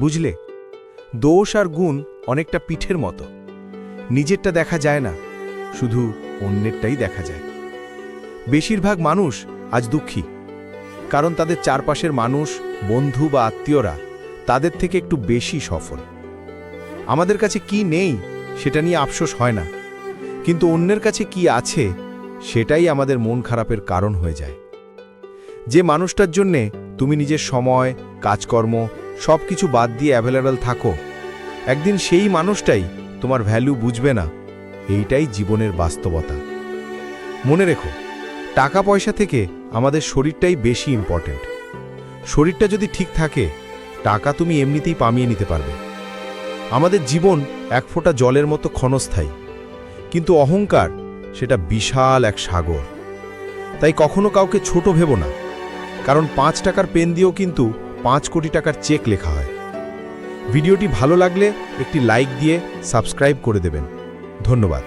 বুঝলে, দোষ আর গুণ অনেকটা পিঠের মতো। নিজেরটা দেখা যায় না, শুধু অন্যেরটাই দেখা যায়। বেশিরভাগ মানুষ আজ দুঃখী, কারণ তাদের চারপাশের মানুষ, বন্ধু বা আত্মীয়রা তাদের থেকে একটু বেশি সফল। আমাদের কাছে কি নেই সেটা নিয়ে আফসোস হয় না, কিন্তু অন্যের কাছে কি আছে সেটাই আমাদের মন খারাপের কারণ হয়ে যায়। যে মানুষটার জন্যে তুমি নিজের সময়, কাজকর্ম সব কিছু বাদ দিয়ে অ্যাভেলেবল থাকো, একদিন সেই মানুষটাই তোমার ভ্যালু বুঝবে না। এইটাই জীবনের বাস্তবতা। মনে রেখো, টাকা পয়সা থেকে আমাদের শরীরটাই বেশি ইম্পর্ট্যান্ট। শরীরটা যদি ঠিক থাকে, টাকা তুমি এমনিতেই পামিয়ে নিতে পারবে। আমাদের জীবন এক ফোঁটা জলের মতো ক্ষণস্থায়ী, কিন্তু অহংকার সেটা বিশাল এক সাগর। তাই কখনো কাউকে ছোট ভেবো না, কারণ 5 টাকার পেন দিয়েও কিন্তু 5 কোটি টাকার চেক লেখা হয়। ভিডিওটি ভালো লাগলে একটি লাইক দিয়ে সাবস্ক্রাইব করে দেবেন। ধন্যবাদ।